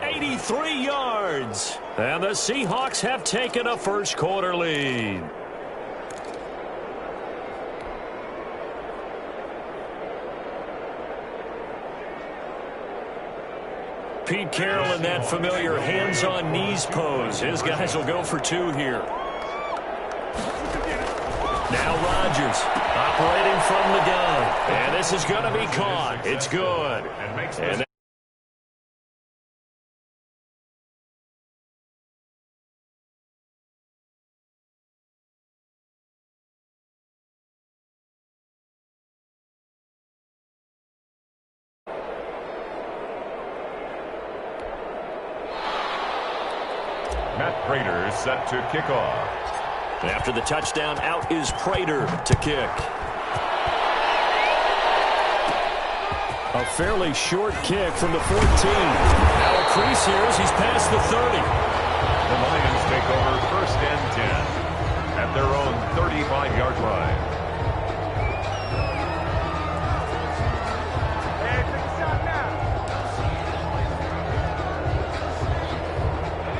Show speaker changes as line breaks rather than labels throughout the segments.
83 yards. And the Seahawks have taken a first-quarter lead. Pete Carroll in that familiar hands-on-knees pose. His guys will go for two here. Now Rodgers operating from the gun. And this is going to be caught. It's good. And
Matt Prater set to kick off.
After the touchdown, out is Prater to kick. A fairly short kick from the 14. Now a crease here as he's past the 30.
The Lions take over 1st and 10 at their own 35-yard line.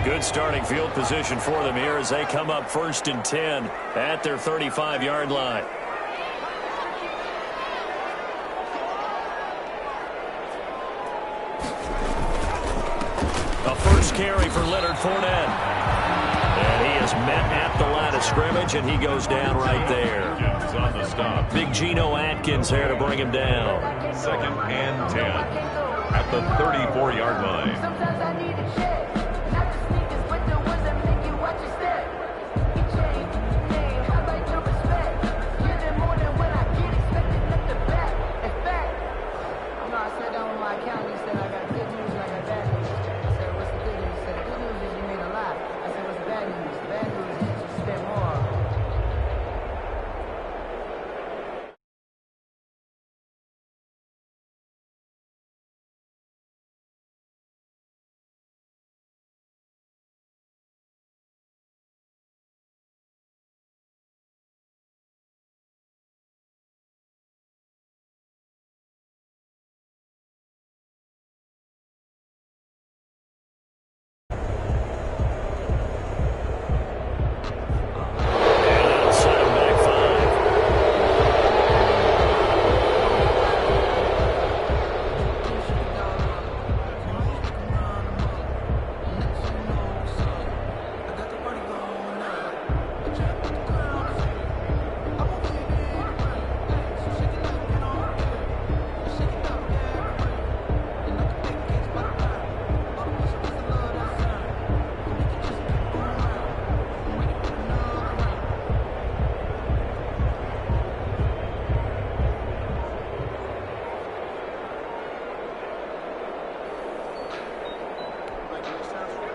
Good starting field position for them here as they come up 1st and 10 at their 35-yard line. A first carry for Leonard Fournette. And he is met at the line of scrimmage, and he goes down right there.
On the stop.
Big Geno Atkins there to bring him down.
2nd and 10 at the 34-yard line.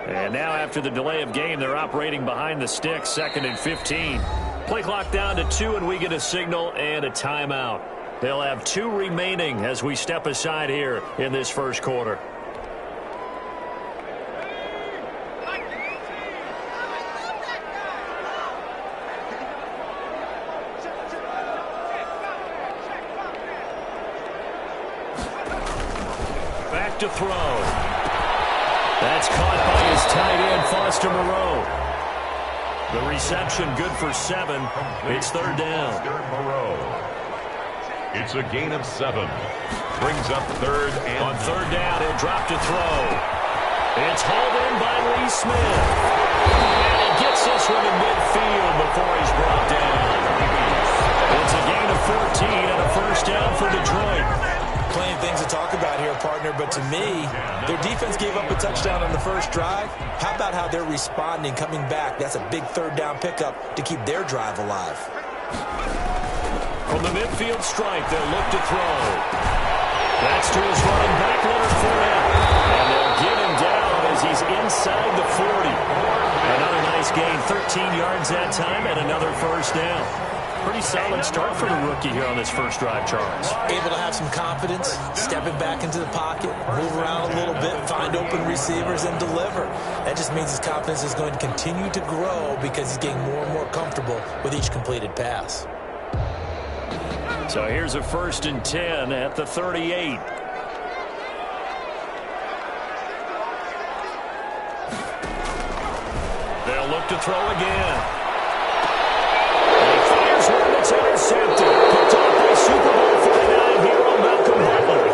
And now after the delay of game, they're operating behind the sticks, 2nd and 15. Play clock down to 2, and we get a signal and a timeout. They'll have 2 remaining as we step aside here in this first quarter. Back to throw. That's caught by his tight end, Foster Moreau. The reception good for 7. It's 3rd down.
Moreau. It's a gain of 7. Brings up 3rd and...
On 3rd down, he'll drop to throw. It's hauled in by Lee Smith. And he gets this one in midfield before he's brought down. It's a gain of 14 and a first down for Detroit.
Plenty of things to talk about here, partner, but to me, their defense gave up a touchdown on the first drive. How about how they're responding, coming back? That's a big 3rd down pickup to keep their drive alive.
From the midfield stripe, they'll look to throw. That's to his running back, Leonard Fournette. And they'll get him down as he's inside the 40. Another nice gain, 13 yards that time, and another first down. Pretty solid start for the rookie here on this first drive, Charles.
Able to have some confidence, stepping back into the pocket, move around a little bit, find open receivers, and deliver. That just means his confidence is going to continue to grow because he's getting more and more comfortable with each completed pass.
So here's a 1st and 10 at the 38. look to throw again. And he fires one that's intercepted. Picked off by Super Bowl 49 hero Malcolm Butler.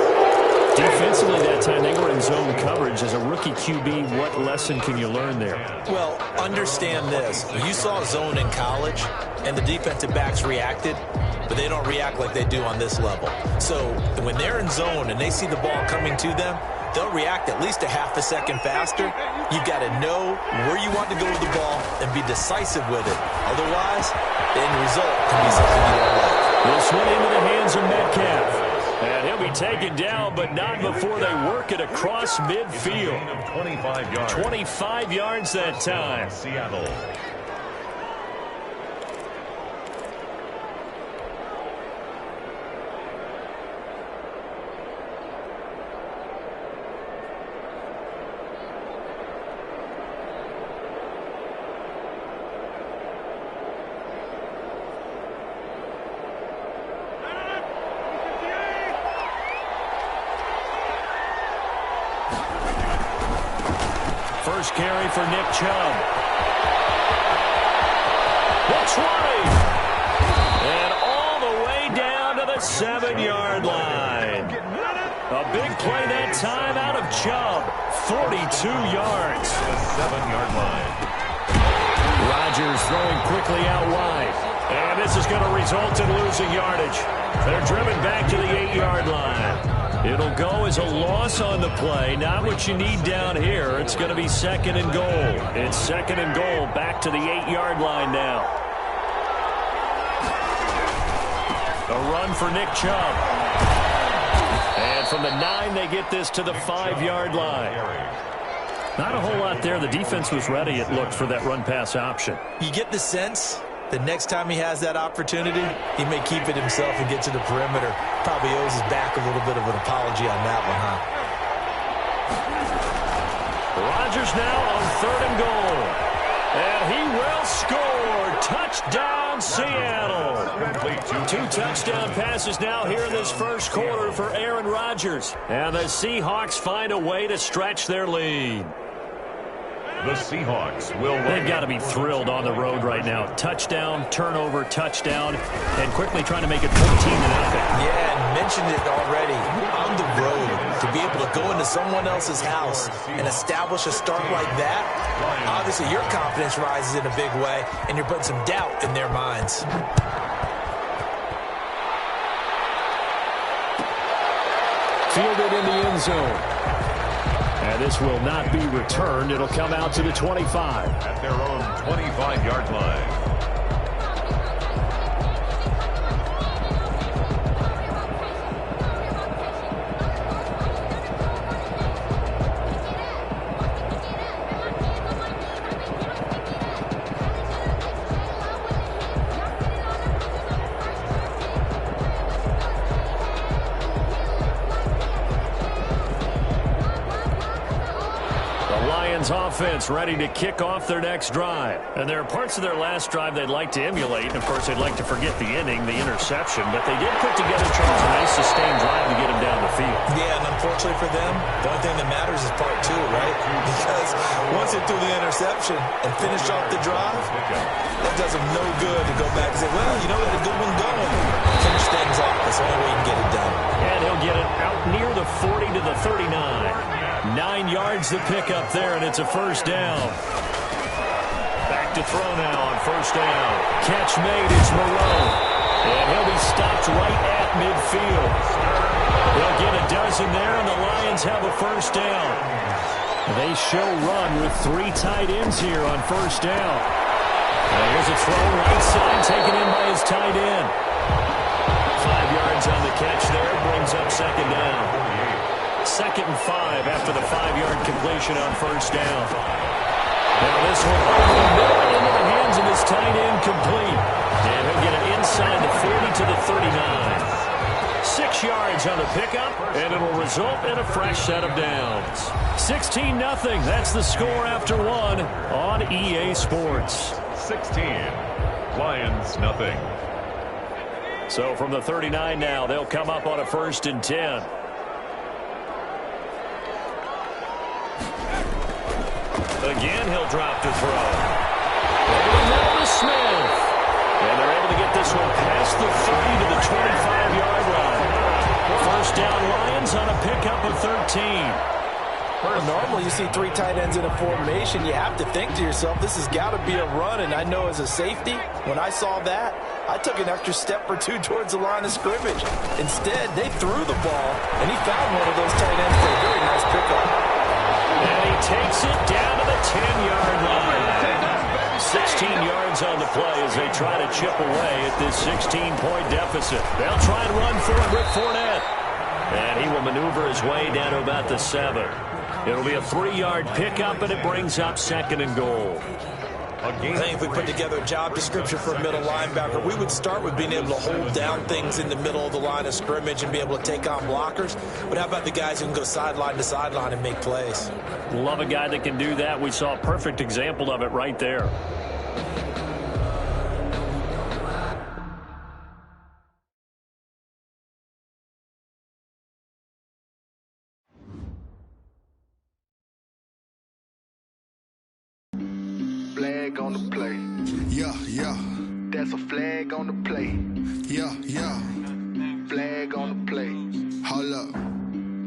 Defensively that time, they were in zone coverage. As a rookie QB, what lesson can you learn there?
Well, understand this. You saw zone in college, and the defensive backs reacted, but they don't react like they do on this level. So when they're in zone and they see the ball coming to them, they'll react at least a half a second faster. You've got to know where you want to go with the ball and be decisive with it. Otherwise, the end result can be something you don't like.
This one into the hands of Metcalf. And he'll be taken down, but not before they work it across midfield.
25 yards.
25 yards that time.
Seattle.
First carry for Nick Chubb. That's right. And all the way down to the 7-yard line. A big play that time out of Chubb. 42 yards.
The 7-yard line.
Rodgers throwing quickly out wide. And this is going to result in losing yardage. They're driven back to the 8-yard line. It'll go as a loss on the play. Not what you need down here. It's going to be second and goal. It's second and goal back to the 8-yard line now. A run for Nick Chubb. And from the 9, they get this to the 5-yard line. Not a whole lot there. The defense was ready, it looked, for that run-pass option.
You get the sense the next time he has that opportunity, he may keep it himself and get to the perimeter. Probably owes his back a little bit of an apology on that one, huh?
Rodgers now on 3rd and goal. And he will score. Touchdown, Seattle. 2 touchdown passes now here in this first quarter for Aaron Rodgers. And the Seahawks find a way to stretch their lead.
The Seahawks will win.
They've got to be thrilled on the road right now. Touchdown, turnover, touchdown, and quickly trying to make it 14-0.
Yeah, and mentioned it already. On the road, to be able to go into someone else's house and establish a start like that, obviously your confidence rises in a big way, and you're putting some doubt in their minds.
Fielded in the end zone. And this will not be returned. It'll come out to the 25.
At their own 25-yard line.
Offense ready to kick off their next drive. And there are parts of their last drive they'd like to emulate. And, of course, they'd like to forget the inning, the interception. But they did put together, Charles, a nice sustained drive to get them down the field.
Yeah, and unfortunately for them, the only thing that matters is part 2, right? Because once they threw the interception and finished off the drive, that does them no good to go back and say, well, you know, we had a good one going. Finish things off. That's the only way you can get it done.
And he'll get it out near the 40 to the 39. 9 yards to pick up there, and it's a first down. Back to throw now on first down. Catch made, it's Moreau. And he'll be stopped right at midfield. They'll get a dozen there, and the Lions have a first down. They show run with 3 tight ends here on first down. And here's a throw right side, taken in by his tight end. 5 yards on the catch there, brings up second down. 2nd and 5 after the 5-yard completion on first down. Now this one over the middle into the hands of his tight end, complete. And he'll get it inside the 40 to the 39. 6 yards on the pickup, and it'll result in a fresh set of downs. 16-0. That's the score after 1 on EA Sports.
16. Lions, nothing.
So from the 39 now, they'll come up on a 1st and 10. Again, he'll drop to throw. Now to Smith. And they're able to get this one past the 30 to the 25-yard line. First down, Lions on a pickup of 13.
Well, normally you see 3 tight ends in a formation. You have to think to yourself, this has got to be a run. And I know as a safety, when I saw that, I took an extra step or 2 towards the line of scrimmage. Instead, they threw the ball, and he found one of those tight ends for a very nice pickup.
And he takes it down to the 10-yard line. 16 yards on the play as they try to chip away at this 16-point deficit. They'll try and run for it with Fournette. And he will maneuver his way down to about the 7. It'll be a 3-yard pickup, and it brings up 2nd and goal.
I think if we put together a job description for a middle linebacker, we would start with being able to hold down things in the middle of the line of scrimmage and be able to take on blockers. But how about the guys who can go sideline to sideline and make plays?
Love a guy that can do that. We saw a perfect example of it right there.
Flag on the play.
Yeah, yeah.
That's a flag on the play.
Yeah, yeah.
Flag on the play.
Hold up.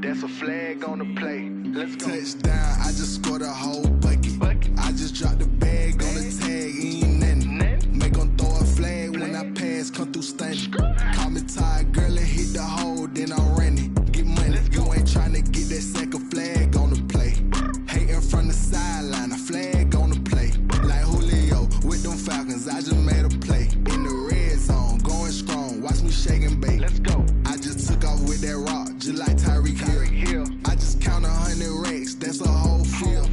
That's a flag on the play. Let's go.
Touchdown, I just scored a whole bucket. I just dropped the bag on the tag, ain't nothing. Make 'em throw a flag when I pass, come through stunning. Call me tired, girl, and hit the hole, then I'm running. Get money, you ain't tryna get that second flag on the play. Hating from the sideline, a flag on the play. Like Julio with them Falcons, I just made a play. In the red zone, going strong, watch me shake and bake.
Let's go.
I just took off with that rock, just like Tyreek Hill. I just count 100 racks, that's a whole field.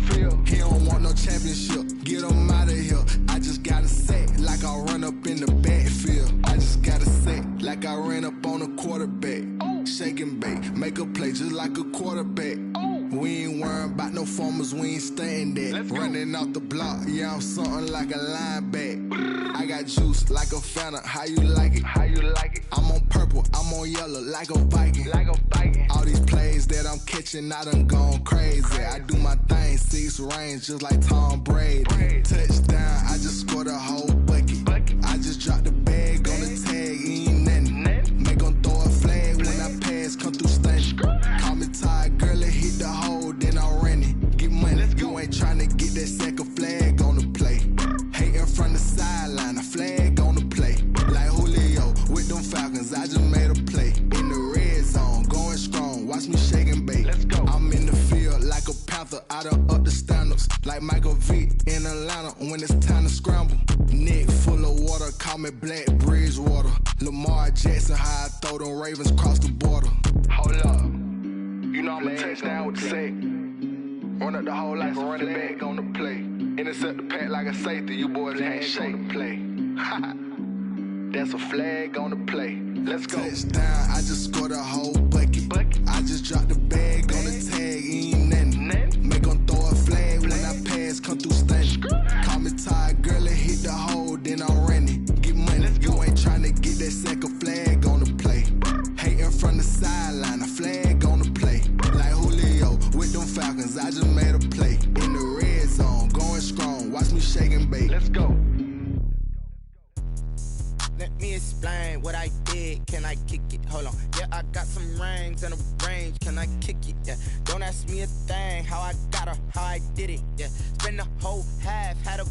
He don't want no championship, get him out of here. I just gotta set like I run up in the backfield. I just gotta set like I ran up on a quarterback. Shake and bake, make a play just like a quarterback. We ain't worrying about no formers, we ain't staying there. Running off the block, yeah, I'm something like a linebacker. I got juice like a Fanta, how you like it?
How you like it?
I'm on purple, I'm on yellow like a Viking.
Like a Viking.
All these plays that I'm catching, I done gone crazy. I do my thing, 6 range just like Tom Brady. Touchdown, I just scored a whole bucket. I just dropped the bag on the tag, ain't nothing. Make 'em throw a flag when I pass, come through stunning. Call me tired, girl, and hit the hole, then I'm running. Get money, you ain't tryna get that second flag on the play. Hating from the sideline, a flag on the play. Like Julio with them Falcons, I just made a play. In the red zone, going strong, watch me shake and bake.
Let's go.
I'm in the field like a Panther, I done up the standards. Like Michael Vick in Atlanta when it's time to scramble. Neck full of water, call me Black Bridgewater. Lamar Jackson, how I throw them Ravens cross the border.
Hold up. You know I'm a touchdown with the sack. Run up the hole like a running back on the play. Intercept the pack like a safety. You boys can't shake the play. That's a flag on the play. Let's go.
Touchdown, I just scored a whole bucket. I just dropped the bag on the tag, ain't nothing. Make 'em throw a flag when I pass, come through stunning. Call me tired, girl, and hit the hole, then I'm running. Get money, you ain't tryna get that second flag on the play. Hating from the sideline, a flag on the play. Like Julio with them Falcons, I just made a play. In the red zone, going strong, watch me shake and bake.
Let's go.
Let me explain what I did. Can I kick it? Hold on. Yeah, I got some rings and a range. Can I kick it? Yeah. Don't ask me a thing. How I got her, how I did it. Yeah. Spend the whole half, had a